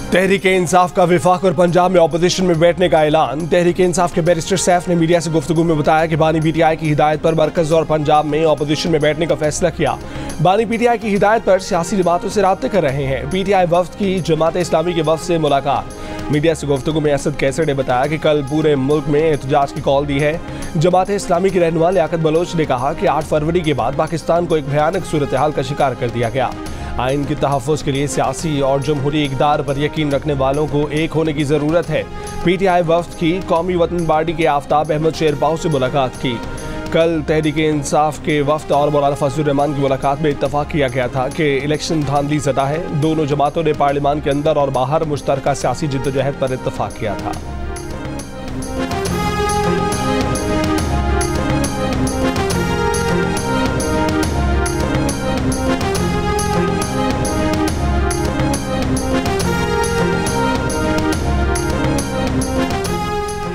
तहरीक-ए-इंसाफ का विफाक और पंजाब में ऑपोजिशन में बैठने का ऐलान। तहरीक-ए-इंसाफ के बैरिस्टर सैफ ने मीडिया से गुफ्तगू में बताया कि बानी पीटीआई की हिदायत पर मरकज और पंजाब में ऑपोजिशन में बैठने का फैसला किया। बानी पीटीआई की हिदायत पर सियासी जमातों से राब्ते कर रहे हैं। पीटीआई वफ्द की जमात इस्लामी के वफ्द से मुलाकात। मीडिया से गुफ्तगू में असद कैसर ने बताया कि कल पूरे मुल्क में एहतजाज की कॉल दी है। जमात इस्लामी की रहनुमा लियाकत बलोच ने कहा कि 8 फरवरी के बाद पाकिस्तान को एक भयानक सूरत हाल का शिकार कर दिया गया। आइन के तहफ़्फ़ुज़ के लिए सियासी और जमहूरी इक़दार पर यकीन रखने वालों को एक होने की ज़रूरत है। पीटीआई वफ्द की कौमी वतन पार्टी के आफ्ताब अहमद शेरपाव से मुलाकात की। कल तहरीक-ए-इंसाफ के वफ्द और मौलाना फजलुर रहमान की मुलाकात में इत्तफाक किया गया था कि इलेक्शन धांधली ज़दा है। दोनों जमातों ने पार्लियामान के अंदर और बाहर मुश्तरका सियासी जिद्दोजहद पर इत्तफाक किया था।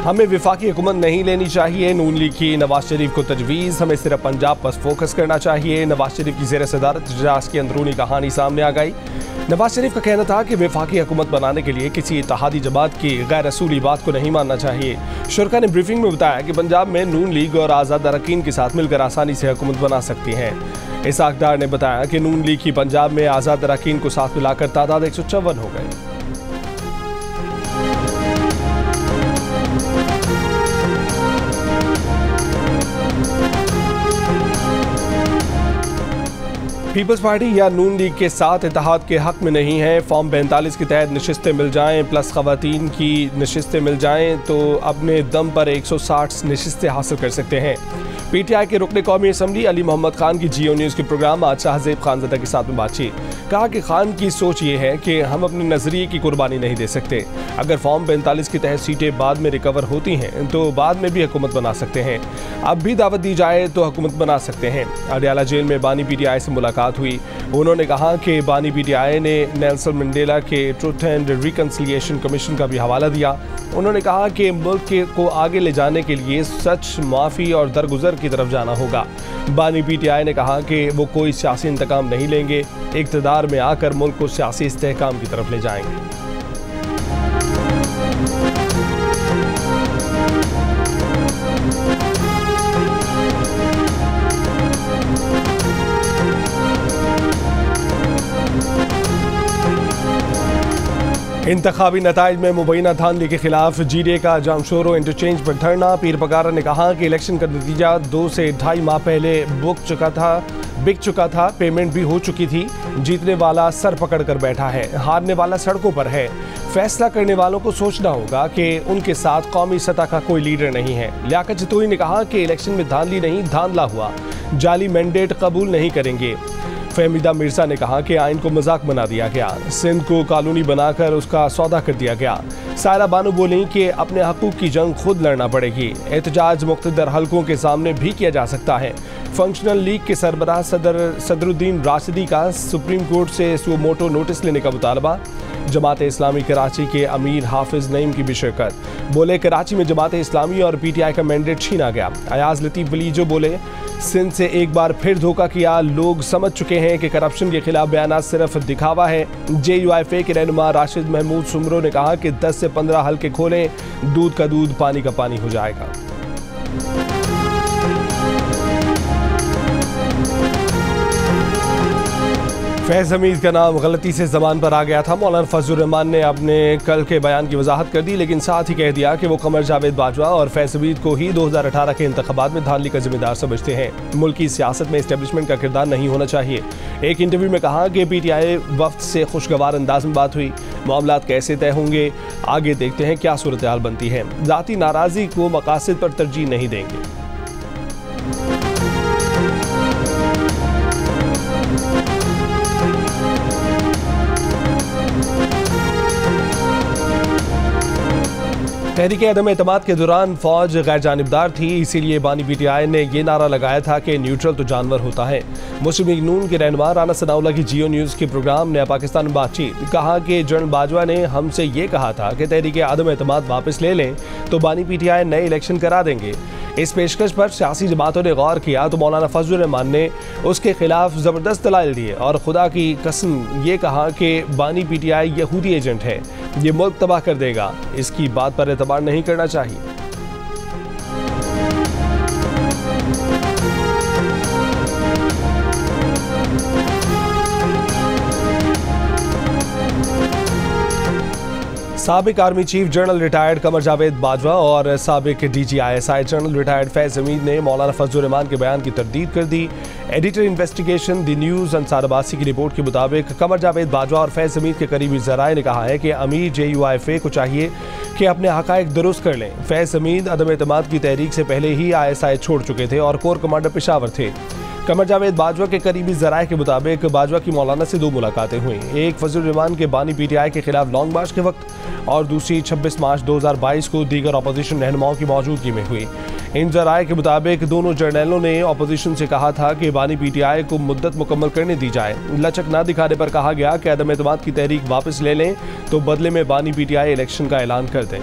हमें विफाकी हुकूमत नहीं लेनी चाहिए, नून लीग की नवाज शरीफ को तजवीज़। हमें सिर्फ पंजाब पर फोकस करना चाहिए। नवाज शरीफ की ज़ेर सदारत इजलास की अंदरूनी कहानी सामने आ गई। नवाज शरीफ का कहना था कि विफाकी हुकूमत बनाने के लिए किसी इत्तेहादी जमात की गैर असूली बात को नहीं मानना चाहिए। शुरा ने ब्रीफिंग में बताया कि पंजाब में नून लीग और आज़ाद अरकान के साथ मिलकर आसानी से हुकूमत बना सकती हैं। इसाक डार ने बताया कि नून लीग की पंजाब में आज़ाद अरकान को साथ मिलाकर तादाद 154 हो गई। पीपल्स पार्टी या नून लीग के साथ इत्तेहाद के हक में नहीं है। फॉर्म 42 के तहत नशिस्तें मिल जाएं प्लस ख़वातीन की नशिस्तें मिल जाएं तो अपने दम पर 160 नशिस्तें हासिल कर सकते हैं। पीटीआई के रुकने कौमी असम्बली अली मोहम्मद खान की जियो न्यूज़ के प्रोग्राम आज शाहजेब खानज़दा के साथ में बातचीत। कहा कि खान की सोच ये है कि हम अपने नज़रिए की कुर्बानी नहीं दे सकते। अगर फॉर्म 45 के तहत सीटें बाद में रिकवर होती हैं तो बाद में भी हुकूमत बना सकते हैं। अब भी दावत दी जाए तो हुकूमत बना सकते हैं। अडयाला जेल में बानी पीटीआई से मुलाकात हुई। उन्होंने कहा कि बानी पीटीआई ने नेल्सन मंडेला के ट्रुथ एंड रिकन्सिलिएशन कमीशन का भी हवाला दिया। उन्होंने कहा कि मुल्क को आगे ले जाने के लिए सच, माफ़ी और दरगुजर की तरफ जाना होगा। बानी पीटीआई ने कहा कि वो कोई सियासी इंतकाम नहीं लेंगे, इक़्तिदार में आकर मुल्क को सियासी इस्तेहकाम की तरफ ले जाएंगे। इंतखाबी नताइज में मुबैना धांधली के खिलाफ जीडे का जामशोरो इंटरचेंज पर धरना। पीर पगारा ने कहा कि इलेक्शन का नतीजा 2 से ढाई माह पहले बिक चुका था, पेमेंट भी हो चुकी थी। जीतने वाला सर पकड़ कर बैठा है, हारने वाला सड़कों पर है। फैसला करने वालों को सोचना होगा कि उनके साथ कौमी सतह का कोई लीडर नहीं है। लियाकत जतोई ने कहा कि इलेक्शन में धांधली नहीं, धांधला हुआ, जाली मैंडेट कबूल नहीं करेंगे। फहमीदा मिर्जा ने कहा कि आइन को मजाक बना दिया गया, सिंध को कॉलोनी बनाकर उसका सौदा कर दिया गया। सायरा बानो बोली कि अपने हकूक की जंग खुद लड़ना पड़ेगी। एहतजाज मुख्तदर हलकों के सामने भी किया जा सकता है। फंक्शनल लीग के सरबराह सदरुद्दीन राशिदी का सुप्रीम कोर्ट से सुओ मोटो नोटिस लेने का मुतालबा। जमात इस्लामी कराची के अमीर हाफिज नईम की भी शिरकत। बोले कराची में जमात इस्लामी और पीटीआई का मैंडेट छीना गया। अयाज लतीफ़ वलीजो बोले सिंध से एक बार फिर धोखा किया, लोग समझ चुके हैं कि करप्शन के खिलाफ बयानात सिर्फ दिखावा है। JUIFA के रहनुमा राशिद महमूद सुमरो ने कहा कि 10 से 15 हल्के खोलें, दूध का दूध पानी का पानी हो जाएगा। फैज़ हमीद का नाम गलती से ज़बान पर आ गया था। मौलाना फजलुर रहमान ने अपने कल के बयान की वजाहत कर दी, लेकिन साथ ही कह दिया कि वो कमर जावेद बाजवा और फैज़ हमीद को ही 2018 के इंतखाबात में धांधली का जिम्मेदार समझते हैं। मुल्क की सियासत में इस्टेब्लिशमेंट का किरदार नहीं होना चाहिए। एक इंटरव्यू में कहा कि पीटीआई वफ्द से खुशगवार अंदाज में बात हुई। मामलात कैसे तय होंगे, आगे देखते हैं क्या सूरत हाल बनती है। ज़ाती नाराज़गी को मकासद पर तरजीह नहीं देंगे। तहरीक अदम एतमाद के दौरान फौज गैर जानिबदार थी, इसीलिए बानी पीटीआई ने यह नारा लगाया था कि न्यूट्रल तो जानवर होता है। मुस्लिम लीग नून के रहनुमा राना सनाउल्ला की जियो न्यूज़ के प्रोग्राम नया पाकिस्तान में बातचीत। कहा कि जनरल बाजवा ने हमसे ये कहा था कि तहरीक अदम एतमाद वापस ले लें तो बानी पीटीआई नए इलेक्शन करा देंगे। इस पेशकश पर सियासी जमातों ने गौर किया तो मौलाना फजलुर रहमान ने उसके खिलाफ ज़बरदस्त दलाइल दिए और खुदा की कसम ये कहा कि बानी PTI यहूदी एजेंट है, ये मुल्क तबाह कर देगा। इसकी बात पर एतबार नहीं करना चाहिए। साबिक army chief general retired Qamar Javed Bajwa और साबिक DG ISI general retired Faiz Hameed ने मौलाना फजलुर रहमान के बयान की तरदीद कर दी। एडिटर इन्वेस्टिगेशन द न्यूज़ अंसार अब्बासी की रिपोर्ट के मुताबिक कमर जावेद बाजवा और फैज़ हमीद के करीबी ज़राए ने कहा है कि अमीर JUIFA को चाहिए कि अपने हक़ाइक़ दुरुस्त कर लें। फैज़ हमीद अदम एतमाद की तहरीक से पहले ही ISI छोड़ चुके थे और कोर कमांडर पेशावर थे। कमर जावेद बाजवा के करीबी ज़राए के मुताबिक बाजवा की मौलाना से 2 मुलाकातें हुई, एक फजलुर रहमान के बानी PTI के खिलाफ लॉन्ग मार्च के वक्त और दूसरी 26 मार्च 2022 को दीगर अपोजिशन रहनुमाओं की मौजूदगी में हुई। इन ज़राए के मुताबिक दोनों जर्नलों ने अपोजिशन से कहा था कि बानी PTI को मुद्दत मुकम्मल करने दी जाए। लचक न दिखाने पर कहा गया कि अदम एतमाद की तहरीक वापस ले लें तो बदले में बानी PTI इलेक्शन का ऐलान कर दें।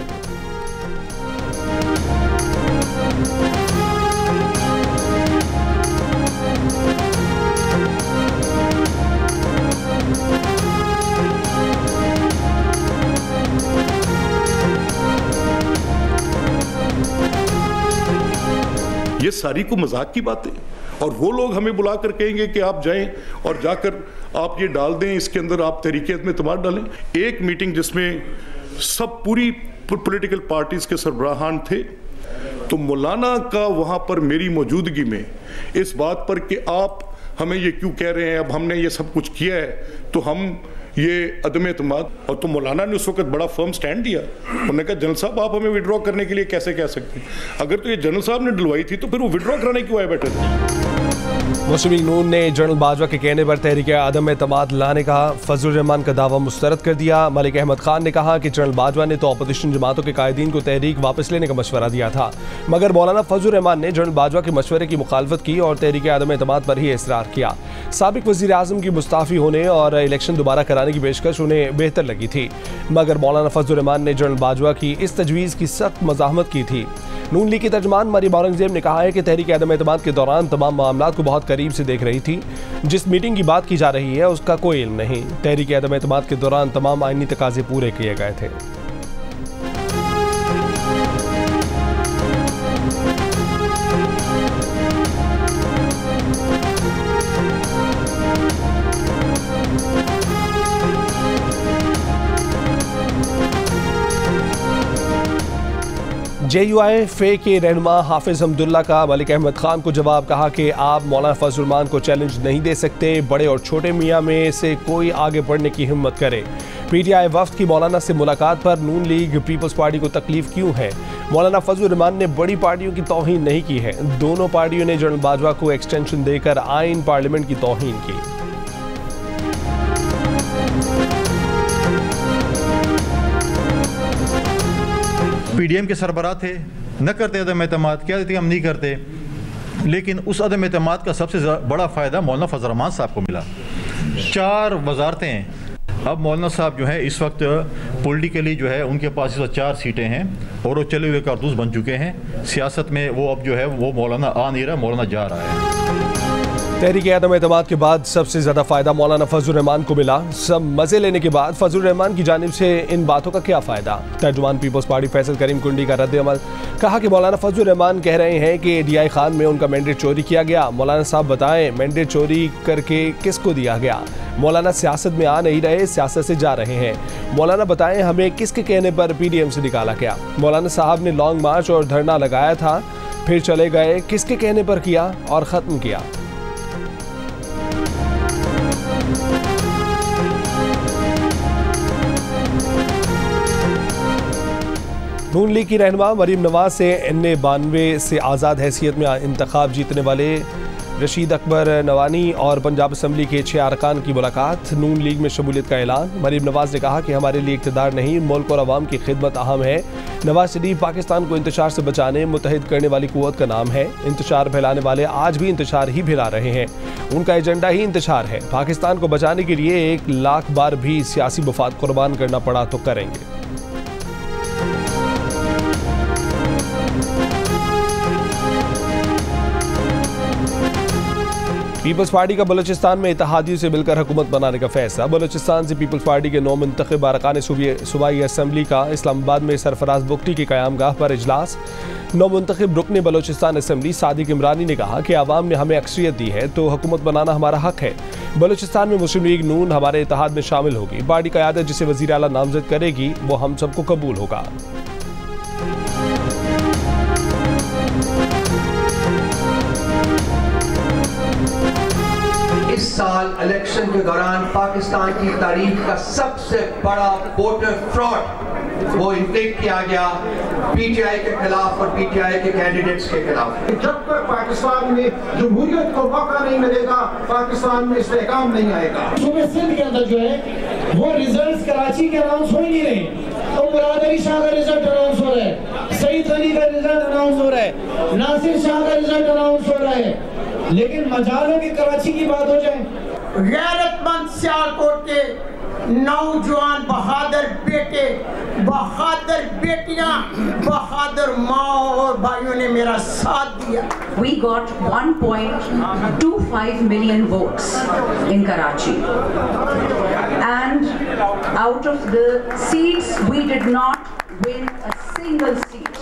ये सारी को मजाक की बातें, और वो लोग हमें बुलाकर कहेंगे कि आप जाएं और जाकर आप ये डाल दें, इसके अंदर आप तहरीक एतमाद डालें। एक मीटिंग जिसमें सब पूरी पॉलिटिकल पार्टीज के सरबराहान थे, तो मौलाना का वहाँ पर मेरी मौजूदगी में इस बात पर कि आप हमें ये क्यों कह रहे हैं, अब हमने ये सब कुछ किया है तो हम ये अदम एतमाद, और तो मौलाना ने उस वक्त बड़ा फर्म स्टैंड दिया। उन्होंने कहा जनरल साहब आप हमें विड्रॉ करने के लिए कैसे कह सकते हैं, अगर तो ये जनरल साहब ने डलवाई थी तो फिर वो विड्रॉ कराने क्यों आए बैठे थे। मुस्लिम लीग नून ने जनरल बाजवा के कहने पर तहरीक अदम एतमाद लाने का फजलुर रहमान का दावा मुस्तरद कर दिया। मलिक अहमद खान ने कहा कि जनरल बाजवा ने तो अपोजिशन जमातों के कायदीन को तहरीक वापस लेने का मशवरा दिया था, मगर मौलाना फजलुर रहमान ने जनरल बाजवा के मशवरे की मुखालफत की और तहरीक अदम एतमाद पर ही इसरार किया। साबिक वज़ीर आज़म की मुस्ताफ़ी होने और इलेक्शन दोबारा कराने की पेशकश उन्हें बेहतर लगी थी, मगर मौलाना फजलुर रहमान ने जनरल बाजवा की इस तजवीज़ की सख्त मज़ाहमत की थी। नून लीग की तर्जमान मरियम औरंगज़ेब ने कहा है कि तहरीक अदम एतमाद के दौरान तमाम मामलात को बहुत करीब से देख रही थी। जिस मीटिंग की बात की जा रही है उसका कोई इल्म नहीं। तहरीक अदम एतमाद के दौरान तमाम आईनी तकाज़े पूरे किए गए थे। JUIFA के रहनुमा हाफिज हमदुल्ला का मलिक अहमद खान को जवाब, कहा कि आप मौलाना फजलुर रहमान को चैलेंज नहीं दे सकते, बड़े और छोटे मियाँ में से कोई आगे बढ़ने की हिम्मत करे। PTI वफ्द की मौलाना से मुलाकात पर नून लीग पीपल्स पार्टी को तकलीफ क्यों है? मौलाना फजलुर रहमान ने बड़ी पार्टियों की तौहीन नहीं की है, दोनों पार्टियों ने जनरल बाजवा को एक्सटेंशन देकर आइन पार्लियामेंट की तौहीन की। PDM के सरबराह थे, न करते अदम एतमाद, क्या देते हम नहीं करते, लेकिन उस अदम एतमाद का सबसे बड़ा फ़ायदा मौलाना फजलुर रहमान साहब को मिला। 4 वजारतें अब मौलाना साहब जो है इस वक्त पॉलिटिकली जो है उनके पास इस वक्त 4 सीटें हैं और वो चले हुए कारतूस बन चुके हैं सियासत में। वो अब जो है वो मौलाना आ नहीं रहा, मौलाना जा रहा है। तहरीक अदम एतमाद के बाद सबसे ज़्यादा फ़ायदा मौलाना फजलुर रहमान को मिला। सब मज़े लेने के बाद फजलुर रहमान की जानिब से इन बातों का क्या फ़ायदा? तर्जुमान पीपल्स पार्टी फैसल करीम कुंडी का रद्द-ए-अमल, कहा कि मौलाना फजलुर रहमान कह रहे हैं कि DI खान में उनका मैंडेट चोरी किया गया। मौलाना साहब बताएं मैंडेट चोरी करके किसको दिया गया? मौलाना सियासत में आ नहीं रहे, सियासत से जा रहे हैं। मौलाना बताएं हमें किसके कहने पर PDM से निकाला गया? मौलाना साहब ने लॉन्ग मार्च और धरना लगाया था, फिर चले गए, किसके कहने पर किया और ख़त्म किया? नून लीग की रहनुमा मरीम नवाज से NA-92 से आज़ाद हैसियत में इंतखाब जीतने वाले रशीद अकबर नवानी और पंजाब असम्बली के 6 अरकान की मुलाकात, नून लीग में शमूलियत का ऐलान। मरीम नवाज ने कहा कि हमारे लिए इक़्तिदार नहीं, मुल्क और अवाम की खिदमत अहम है। नवाज शरीफ पाकिस्तान को इंतशार से बचाने मुत्तहिद करने वाली कुव्वत का नाम है। इंतशार फैलाने वाले आज भी इंतशार ही फैला रहे हैं, उनका एजेंडा ही इंतशार है। पाकिस्तान को बचाने के लिए 1 लाख बार भी सियासी मफाद कुर्बान करना पड़ा तो करेंगे। पीपल्स पार्टी का बलूचिस्तान में इत्तेहादियों से मिलकर हुकूमत बनाने का फैसला। बलूचिस्तान से पीपल्स पार्टी के 9 मुंतखब अरकान सूबाई असम्बली का इस्लामाबाद में सरफराज बुख्ती की क़यामगाह पर इजलास। 9 मुंतखब रुकन बलूचिस्तान असम्बली सादिक इमरानी ने कहा कि आवाम ने हमें अक्सरियत दी है तो हुकूमत बनाना हमारा हक है। बलूचिस्तान में मुस्लिम लीग नून हमारे इत्तेहाद में शामिल होगी। पार्टी क़यादत जिसे वज़ीर आला नामज़द करेगी वो हम सबको कबूल होगा। इस साल इलेक्शन के दौरान पाकिस्तान की तारीख का सबसे बड़ा वोटर फ्रॉड वो इंफ्लिक्ट किया गया पीटीआई के खिलाफ और पीटीआई के कैंडिडेट्स के खिलाफ। जब तक पाकिस्तान में जमहूरियत को मौका नहीं मिलेगा, पाकिस्तान में इस्तेहकाम नहीं आएगा। सूबे सिंध के अंदर जो है वो रिजल्ट्स कराची के अनाउंस हो ही नहीं रहे। तो मुराद अली शाह का रिजल्ट अनाउंस हो रहा है, सईद अली का रिजल्ट अनाउंस हो रहा है, नासिर शाह का रिजल्ट अनाउंस हो रहा है, लेकिन मजाल हो कि कराची की बात हो जाए। गैरतमंद सियालकोट के नौजवान बहादुर बेटे, बहादुर बेटियां, बहादुर माँ और भाइयों ने मेरा साथ दिया। We got 1.25 million votes in Karachi, and out of the seats we did not win a single seat.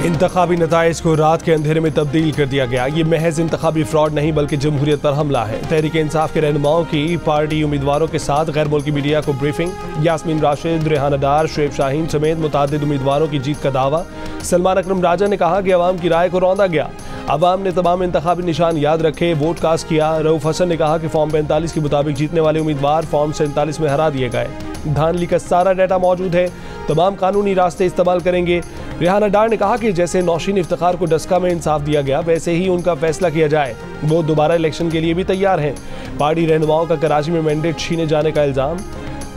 इंतखाबी नताइज को रात के अंधेरे में तब्दील कर दिया गया। ये महज इंतखाबी फ्रॉड नहीं बल्कि जमहूरियत पर हमला है। तहरीक इंसाफ के रहनुमाओं की पार्टी उम्मीदवारों के साथ गैर मुल्की मीडिया को ब्रीफिंग। यास्मीन राशिद, रेहाना डार, शुएब शाहीन समेत मुतादिद उम्मीदवारों की जीत का दावा। सलमान अकरम राजा ने कहा कि अवाम की राय को रौंदा गया। अवाम ने तमाम इंतखाबी निशान याद रखे, वोट कास्ट किया। रऊफ हसन ने कहा कि फॉर्म 45 के मुताबिक जीतने वाले उम्मीदवार फॉर्म 47 में हरा दिए गए। धांधली का सारा डाटा मौजूद है, तमाम कानूनी रास्ते इस्तेमाल करेंगे। रेहाना डार ने कहा कि जैसे नौशीन इफ्तिखार को डस्का में इंसाफ दिया गया वैसे ही उनका फैसला किया जाए। वो दोबारा इलेक्शन के लिए भी तैयार हैं। पार्टी रहनुमाओं का कराची में मैंडेट छीने जाने का इल्ज़ाम।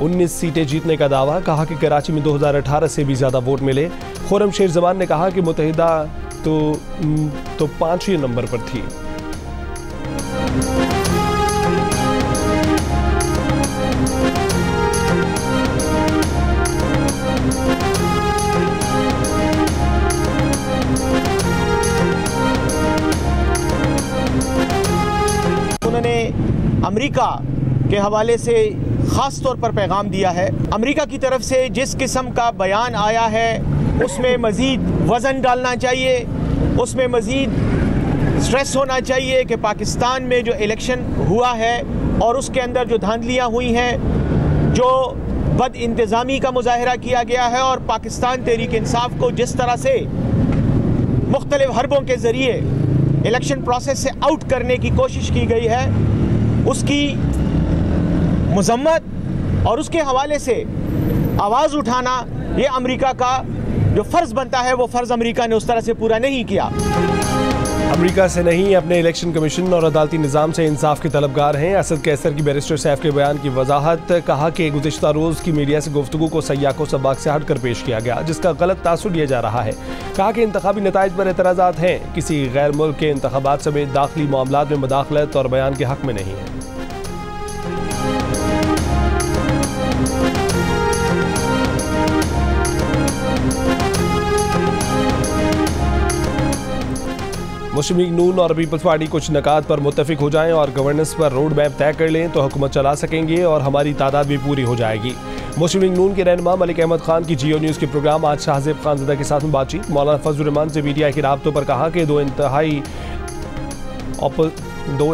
19 सीटें जीतने का दावा। कहा कि कराची में 2018 से भी ज़्यादा वोट मिले। खुर्रम शेर जमान ने कहा कि मुत्तहिदा तो 5वें नंबर पर थी। उन्होंने अमेरिका के हवाले से ख़ास तौर पर पैगाम दिया है। अमेरिका की तरफ से जिस किस्म का बयान आया है उसमें मज़ीद वज़न डालना चाहिए, उसमें मज़ीद स्ट्रेस होना चाहिए कि पाकिस्तान में जो इलेक्शन हुआ है और उसके अंदर जो धांधलियाँ हुई हैं, जो बद इंतज़ामी का मुजाहरा किया गया है और पाकिस्तान तहरीक इंसाफ को जिस तरह से मुख्तलिफ हरबों के ज़रिए इलेक्शन प्रोसेस से आउट करने की कोशिश की गई है, उसकी मज़म्मत और उसके हवाले से आवाज़ उठाना ये अमेरिका का जो फ़र्ज़ बनता है वो फ़र्ज़ अमेरिका ने उस तरह से पूरा नहीं किया। अमेरिका से नहीं, अपने इलेक्शन कमीशन और अदालती निज़ाम से इंसाफ के तलबगार हैं। असद कैसर की बैरिस्टर सैफ के बयान की वजाहत। कहा कि गुज़िश्ता रोज़ की मीडिया से गुफ्तगू को सयाह को सबाक से हट कर पेश किया गया, जिसका गलत तासुर लिया जा रहा है। कहा कि इंतखाबी नताइज पर एतराज़ात हैं, किसी गैर मुल्क के इंतखाबात समेत दाखिली मामलात में मुदाखलत और बयान के हक में नहीं है। मुस्लिम लीग नून और पीपल्स पार्टी कुछ नकात पर मुत्तफिक हो जाएं और गवर्नेंस पर रोड मैप तय कर लें तो हुकूमत चला सकेंगे और हमारी तादाद भी पूरी हो जाएगी। मुस्लिम लीग नून के रहनुमा मलिक अहमद खान की जियो न्यूज़ के प्रोग्राम आज शाहजेब खानज़दा के साथ बातचीत। मौलाना फजलुर रहमान से मीडिया के राब्तों पर कहा कि दो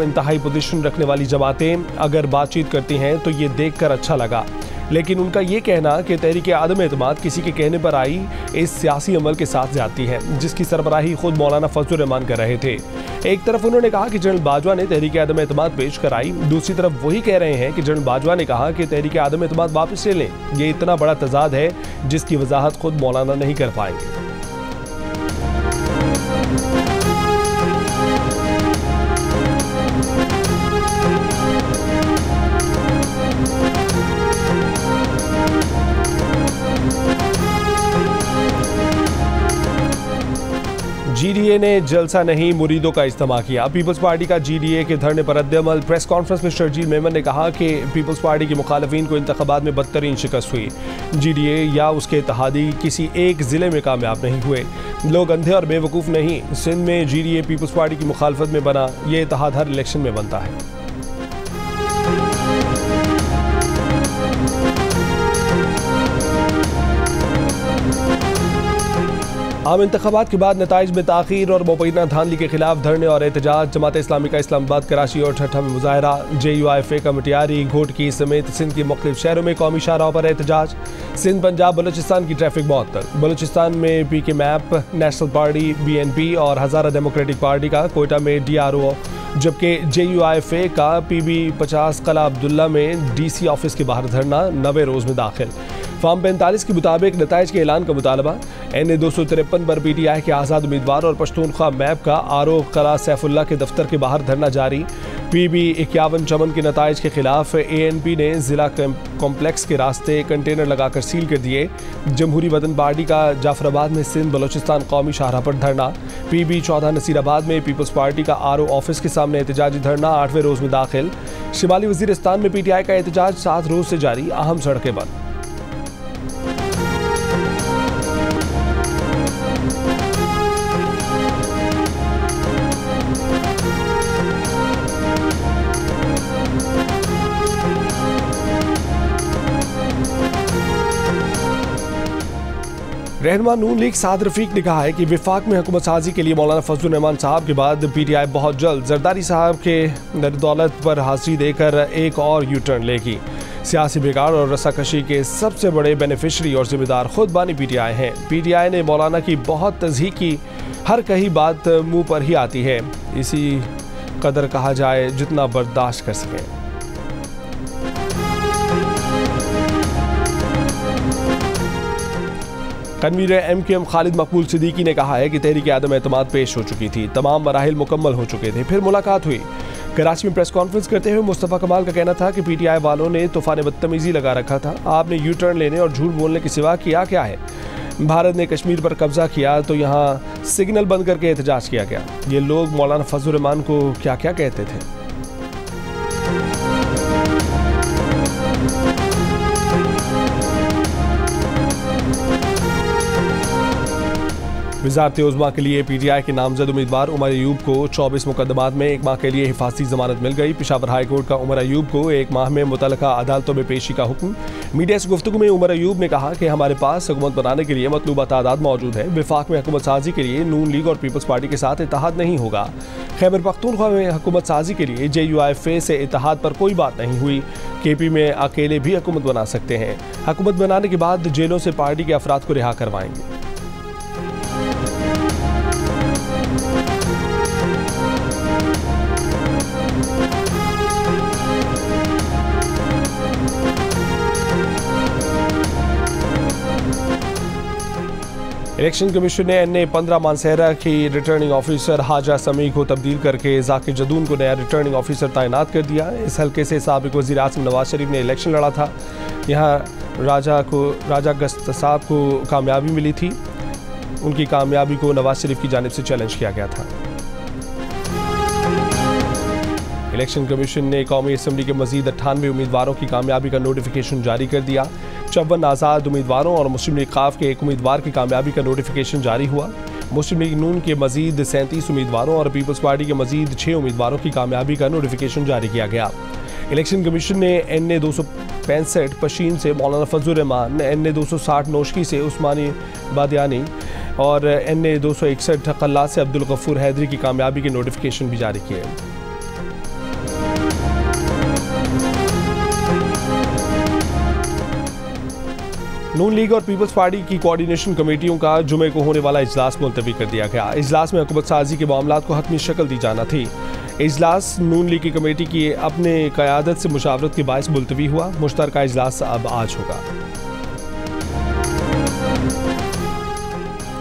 इंतहाई पोजीशन रखने वाली जमातें अगर बातचीत करती हैं तो ये देख कर अच्छा लगा, लेकिन उनका ये कहना कि तहरीक आदम एतमाद किसी के कहने पर आई इस सियासी अमल के साथ जाती है, जिसकी सरबराही खुद मौलाना फजलुर रहमान कर रहे थे। एक तरफ उन्होंने कहा कि जनरल बाजवा ने तहरीक आदम एतमाद पेश कराई, दूसरी तरफ वही कह रहे हैं कि जनरल बाजवा ने कहा कि तहरीक आदम एतमाद वापस ले लें। ये इतना बड़ा तजाद है जिसकी वजाहत खुद मौलाना नहीं कर पाएंगे। जीडीए ने जलसा नहीं मुरीदों का इज्तिमा किया। पीपल्स पार्टी का जीडीए के धरने पर रद्द-ए-अमल। प्रेस कॉन्फ्रेंस में शर्जील मेमन ने कहा कि पीपल्स पार्टी के मुखालिफिन को इंतखाबात में बदतरीन शिकस्त हुई। जीडीए या उसके इत्तेहादी किसी एक जिले में कामयाब नहीं हुए। लोग अंधे और बेवकूफ़ नहीं। सिंध में जीडीए पीपल्स पार्टी की मुखालफत में बना, ये इत्तेहाद हर इलेक्शन में बनता है। आम इंतखाबात के बाद नताइज में ताख़ीर और मुबैना धांधली के खिलाफ धरने और एहतजाज। जमात इस्लामी का इस्लामाबाद, कराची और ठट्ठा में मुजाहरा। JUIFA का मटियारी, घोटकी समेत सिंध के मुख्तलिफ शहरों में कौमी शाहराहों पर एहतजाज। सिंध, पंजाब, बलूचिस्तान की ट्रैफिक मअतल। बलूचिस्तान में PK map, national party BNP और हज़ारा डेमोक्रेटिक पार्टी का कोयटा में DRO, जबकि JUIFA का PB 50 कला अब्दुल्ला में DC ऑफिस के बाहर धरना 90 रोज़ में दाखिल। फॉर्म 45 के मुताबिक नताइज के ऐलान का मुतालबा। NA 253 पर PTI के आज़ाद उम्मीदवार और पश्तूनख्वा मैप का RO कला सैफुल्ला के दफ्तर के बाहर धरना जारी। PB 51 चमन के नताइज के खिलाफ ANP ने जिला कॉम्प्लेक्स के रास्ते कंटेनर लगाकर सील कर दिए। जमहूरी वतन पार्टी का जाफराबाद में सिंध बलूचिस्तान कौमी शाहराह पर धरना। PB 14 नसीराबाद में पीपल्स पार्टी का RO ऑफिस के सामने एहतजाजी धरना 8वें रोज़ में दाखिल। शिमाली वज़ीरिस्तान में PTI का एहतजाज 7 रोज़ से जारी, अहम सड़कें बंद। रहनुमा नून लीग साद रफीक ने कहा है कि विफाक में हुकूमत साजी के लिए मौलाना फजलुर रहमान साहब के बाद PTI बहुत जल्द जरदारी साहब के दौलत पर हाजिरी देकर एक और यू टर्न लेगी। सियासी बिगाड़ और रसाकशी के सबसे बड़े बेनिफिशरी और जिम्मेदार खुद बानी PTI हैं। PTI ने मौलाना की बहुत तज़हीक की, हर कही बात मुंह पर ही आती है। इसी कदर कहा जाए जितना बर्दाश्त कर सकें। कन्वीनर MQM खालिद मकबूल सिद्दीकी ने कहा है कि तहरीक आदम एतमाद पेश हो चुकी थी, तमाम मराहिल मुकम्मल हो चुके थे, फिर मुलाकात हुई। कराची में प्रेस कॉन्फ्रेंस करते हुए मुस्तफ़ा कमाल का कहना था कि PTI वालों ने तूफान बदतमीज़ी लगा रखा था। आपने यू टर्न लेने और झूठ बोलने के सिवा किया क्या है? भारत ने कश्मीर पर कब्जा किया तो यहाँ सिग्नल बंद करके एहतजाज किया गया। ये लोग मौलाना फजलुर रहमान को क्या क्या कहते थे। वज़ारत उज़्मा के लिए PTI के नामजद उम्मीदवार उमर अयूब को 24 मुकदमात में 1 माह के लिए हिफाजती जमानत मिल गई। पेशावर हाई कोर्ट का उमर अयूब को 1 माह में मुतल्लका अदालतों में पेशी का हुक्म। मीडिया से गुफ्तगू में उमर अयूब ने कहा कि हमारे पास हुकूमत बनाने के लिए मतलूबा तादाद मौजूद है। विफाक में हुकूमत साजी के लिए नून लीग और पीपल्स पार्टी के साथ इत्तेहाद नहीं होगा। खैबर पख्तूनख्वा में हुकूमत साजी के लिए JUIFA से इत्तेहाद पर कोई बात नहीं हुई। KP में अकेले भी हुकूमत बना सकते हैं। हुकूमत बनाने के बाद जेलों से पार्टी के अफराद को रिहा करवाएंगे। इलेक्शन कमीशन ने NA 15 मानसहरा की रिटर्निंग ऑफिसर हाजा समी को तब्दील करके ज़ाकिर जदून को नया रिटर्निंग ऑफिसर तैनात कर दिया। इस हल्के से साबिक वज़ीर आज़म नवाज शरीफ ने इलेक्शन लड़ा था। यहाँ राजा गस्त साहब को कामयाबी मिली थी। उनकी कामयाबी को नवाज शरीफ की जानिब से चैलेंज किया गया था। इलेक्शन कमीशन ने कौमी असम्बली के मजीद 98 उम्मीदवारों की कामयाबी का नोटिफिकेशन जारी कर दिया। 54 आज़ाद उम्मीदवारों और मुस्लिम लीग खाफ के एक उम्मीदवार की कामयाबी का नोटिफिकेशन जारी हुआ। मुस्लिम लीग नून के मजीद 37 उम्मीदवारों और पीपल्स पार्टी के मजीद 6 उम्मीदवारों की कामयाबी का नोटिफिकेशन जारी किया गया। इलेक्शन कमीशन ने NA 265 पशीन से मौलाना फजलुर रहमान, NA 260 नौशकी से उस्मानी बादियानी और NA 261 कल्ला से अब्दुल गफूर हैदरी की कामयाबी के नोटिफिकेशन भी जारी किए। नून लीग और पीपल्स पार्टी की कोऑर्डिनेशन कमेटियों का जुमे को होने वाला इजलास मुलतवी कर दिया गया। इजलास में हुकूमत साजी के मामलात को हतमी शक्ल दी जाना थी। इजलास नून लीग की कमेटी की अपने क़यादत से मुशावरत के बायस मुलतवी हुआ। मुश्तरका इजलास अब आज होगा।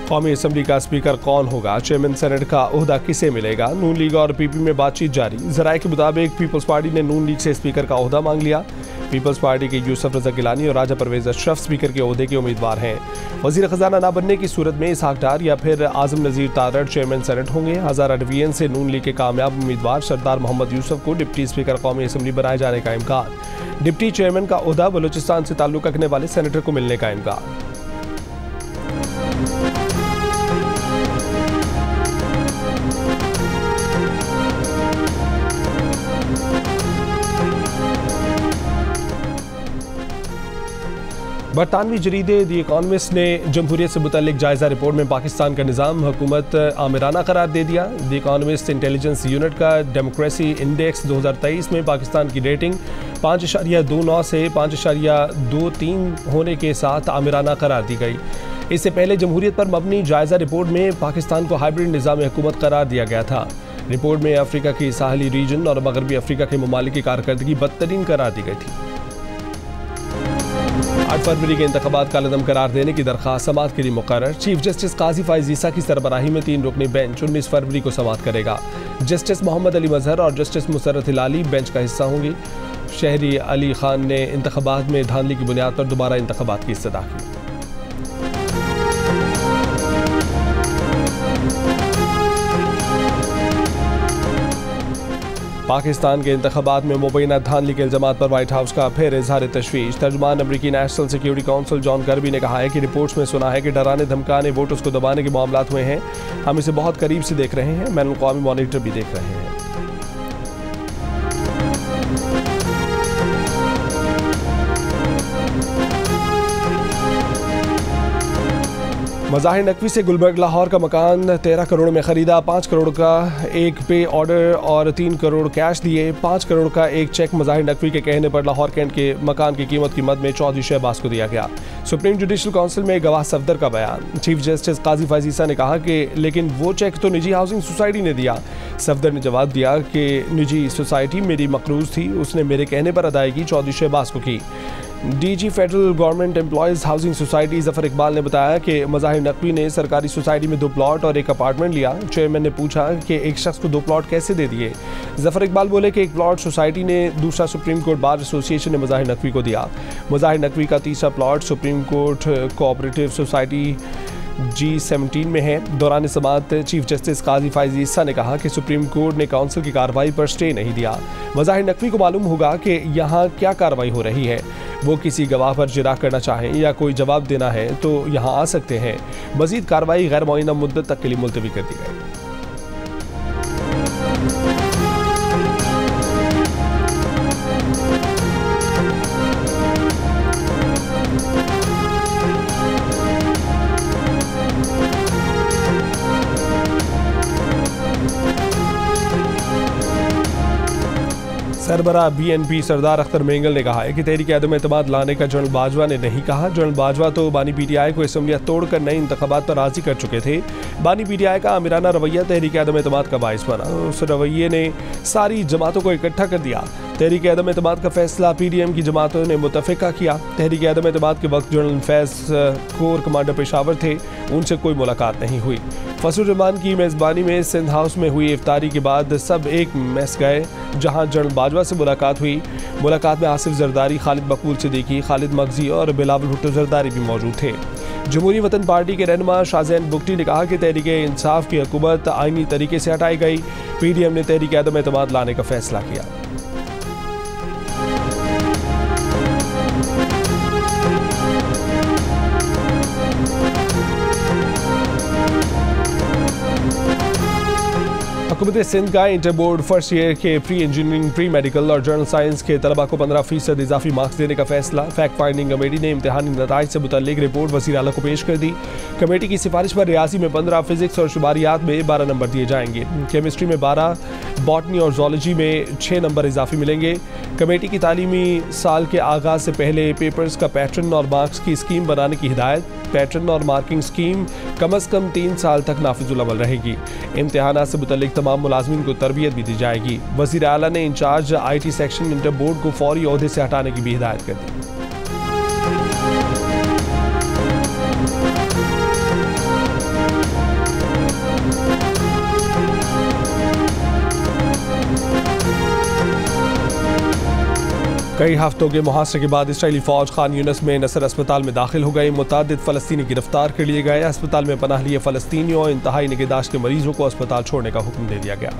कौमी असम्बली का स्पीकर कौन होगा? चेयरमैन सेनेट का ओहदा किसे मिलेगा? नून लीग और PP में बातचीत जारी। ज़राए के मुताबिक पीपल्स पार्टी ने नून लीग से स्पीकर का ओहदा मांग लिया। पीपल्स पार्टी के यूसुफ रजा गिलानी और राजा परवेज अशरफ स्पीकर के ओहदे के उम्मीदवार हैं। वजीर खजाना न बनने की सूरत में इसहाक डार या फिर आजम नज़ीर तारड़ चेयरमैन सेनेट होंगे। हज़ारा डिवीजन से नून लीग के कामयाब उम्मीदवार सरदार मोहम्मद यूसुफ को डिप्टी स्पीकर कौमी असम्बली बनाए जाने का इम्कान। डिप्टी चेयरमैन का ओहदा बलूचिस्तान से ताल्लुक रखने वाले सेनेटर को मिलने का इम्कान। बरतानवी जरीदे दी इकॉनमिस्ट ने जमहूरियत से मुतल्लिक जायज़ा रिपोर्ट में पाकिस्तान का निज़ाम हुकूमत आमिराना करार दे दिया। दी इकॉनमिस्ट इंटेलिजेंस यूनिट का डेमोक्रेसी इंडेक्स 2023 में पाकिस्तान की रेटिंग 5.29 से 5.23 होने के साथ आमिराना करार दी गई। इससे पहले जमहूरियत पर मबनी जायज़ा रिपोर्ट में पाकिस्तान को हाइब्रिड निज़ाम हुकूमत करार दिया गया था। रिपोर्ट में अफ्रीका की साहली रीजन और मगरबी अफ्रीका के ममालिक की कारकर्दगी बदतरीन करार दी गई थी। 8 फरवरी के इंतखाबात कालदम करार देने की दरख्वास्त समाअत के लिए मुकर्रर। चीफ जस्टिस काजी फाइज ईसा की सरबराही में 3 रुकनी बेंच 19 फरवरी को समाअत करेगा। जस्टिस मोहम्मद अली मजहर और जस्टिस मुसर्रत हिलाली बेंच का हिस्सा होंगी। शहरी अली खान ने इंतखाबात में धांधली की बुनियाद पर दोबारा इंतखाबात की इस्तदा की। पाकिस्तान के इंतखाबात में मुबैना धांधली के इल्जामात पर व्हाइट हाउस का फिर इजहार तशवीश। तर्जुमान अमरीकी national security council John Kirby ने कहा है कि रिपोर्ट्स में सुना है कि डराने धमकाने वोटर्स को दबाने के मामलात हुए हैं। हम इसे बहुत करीब से देख रहे हैं। बैनुल अक़वामी मॉनिटर भी देख रहे हैं। मज़ाहिर नकवी से गुलबर्ग लाहौर का मकान 13 करोड़ में ख़रीदा। 5 करोड़ का एक पे ऑर्डर और 3 करोड़ कैश दिए। 5 करोड़ का एक चेक मज़ाहिर नकवी के कहने पर लाहौर कैंट के मकान की कीमत की मद में चौधरी शहबाज को दिया गया। सुप्रीम जुडिशल काउंसिल में गवाह सफदर का बयान। चीफ जस्टिस काजी फाइज ईसा ने कहा कि लेकिन वो चेक तो निजी हाउसिंग सोसाइटी ने दिया। सफदर ने जवाब दिया कि निजी सोसाइटी मेरी मकरूज थी, उसने मेरे कहने पर अदायगी चौधरी शहबाज को की। DG federal government employees housing society Zafar Iqbal ने बताया कि मज़ाहिर नकवी ने सरकारी सोसाइटी में 2 प्लॉट और एक अपार्टमेंट लिया। चेयरमैन ने पूछा कि एक शख्स को 2 प्लॉट कैसे दे दिए। जफर इकबाल बोले कि एक प्लॉट सोसाइटी ने, दूसरा सुप्रीम कोर्ट बार एसोसिएशन ने मज़ाहिर नकवी को दिया। मज़ाहिर नकवी का तीसरा plot supreme court cooperative society G17 में है। दौरान समाअत चीफ जस्टिस काजी फाइज ईसा ने कहा कि सुप्रीम कोर्ट ने काउंसिल की कार्रवाई पर स्टे नहीं दिया। मज़ाहिर नकवी को मालूम होगा कि यहाँ क्या कार्रवाई हो रही है। वो किसी गवाह पर जिरा करना चाहें या कोई जवाब देना है तो यहाँ आ सकते हैं। मज़ीद कार्रवाई गैर मुअय्यना मुद्दत तक के लिए मुलतवी कर दी गई। सरबराह BNP सरदार अख्तर मेंगल ने कहा है कि तहरीक अदम एतमाद लाने का जनरल बाजवा ने नहीं कहा। जनरल बाजवा तो बानी PTI को असम्बलियाँ तोड़कर नए इंतखाबात पर राजी कर चुके थे। बानी PTI का आमिराना रवैया तहरीक अदम एतमाद का बाइस बना। उस रवैये ने सारी जमातों को इकट्ठा कर दिया। तहरीक अदम एतमाद का फैसला PDM की जमातों ने मुतफ़िका किया। तहरीक अदम एतमाद के वक्त जनरल फैज़ कोर कमांडर पेशावर थे, उनसे कोई मुलाकात नहीं हुई। फसलुर रहमान की मेज़बानी में सिंध हाउस में हुई इफ्तारी के बाद सब एक मेस गए, जहां जनरल बाजवा से मुलाकात हुई। मुलाकात में आसिफ जरदारी, खालिद मकबूल सिद्दीकी, खालिद मगजी और बिलावल भुट्टो जरदारी भी मौजूद थे। जमहूरी वतन पार्टी के रहनुमा शाहजैन बुगटी ने कहा कि तहरीक इंसाफ की हुकूमत आईनी तरीके से हटाई गई। PDM ने तहरीक अदम एतमाद लाने का फैसला किया। हुकूमत सिंध का इंटर बोर्ड फर्स्ट ईयर के प्री इंजीनियरिंग, प्री मेडिकल और जर्नल साइंस के तलबा को 15% इजाफी मार्क्स देने का फैसला। फैक्ट फाइंडिंग कमेटी ने इम्तिहानी नताइज से मुतल्लिक रिपोर्ट वज़ीर आला को पेश कर दी। कमेटी की सिफारिश पर रियाजी में 15, फिजिक्स और शुमारियात में 12 नंबर दिए जाएंगे। केमिस्ट्री में 12, बॉटनी और जोलॉजी में 6 नंबर इजाफी मिलेंगे। कमेटी की तालीमी साल के आगाज से पहले पेपर्स का पैटर्न और मार्क्स की स्कीम बनाने की हिदायत। पैटर्न और मार्किंग स्कीम कम अज़ कम 3 साल तक नाफिजुल अमल रहेगी। इम्तिहानात से मुतल्लिक तमाम मुलाज़मीन को तरबियत भी दी जाएगी। वज़ीर आला ने in-charge IT section inter board को फौरी ओहदे से हटाने की भी हिदायत कर दी। कई हफ्तों के मुहासरे के बाद इसराइली फौज खान यूनिस में नसर अस्पताल में दाखिल हो गई। मुतअद्दिद फ़लस्तीनी गिरफ्तार कर लिए गए। अस्पताल में पनाह लिए फ़लस्तीनियों और इंतहाई निगहदाश्त के मरीजों को अस्पताल छोड़ने का हुक्म दे दिया गया।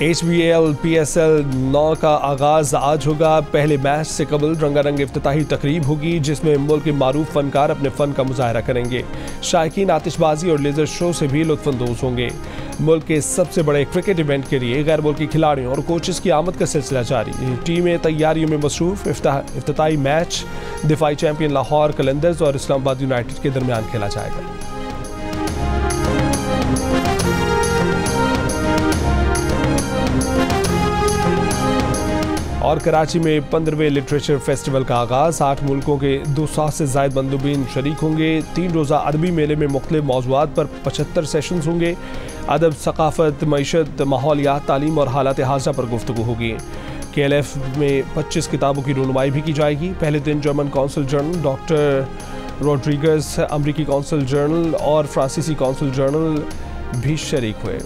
HBL PSL 9 का आगाज आज होगा। पहले मैच से कबल रंगारंग इफ्तिताही तकरीब होगी जिसमें मुल्क के मारूफ फनकार अपने फ़न का मुजाहरा करेंगे। शायकीन आतिशबाजी और लेज़र शो से भी लुत्फ़अंदोज़ होंगे। मुल्क के सबसे बड़े क्रिकेट इवेंट के लिए गैर मुल्की खिलाड़ियों और कोचेस की आमद का सिलसिला जारी। टीमें तैयारियों में मसरूफ़। इफ्तिताही मैच दिफाई चैंपियन लाहौर कलंदर्स और इस्लामाबाद यूनाइटेड के दरमियान खेला जाएगा। और कराची में 15वें लिटरेचर फेस्टिवल का आगाज़। 8 मुल्कों के 200 से ज़ायद मंदूबीन शरीक होंगे। 3 रोज़ा अदबी मेले में मुख्तलिफ मौज़ूआत पर 75 सेशंस होंगे। अदब, सकाफ़त, मईशत, माहौलियात, तालीम और हालात हाज़ा पर गुफ्तगू होगी। KLF में 25 किताबों की रुनुमाई भी की जाएगी। पहले दिन German consul general doctor Rodrigues, अमरीकी कौंसल जर्नल और फ्रांसीसी कौंसल जर्नल भी शरीक हुए।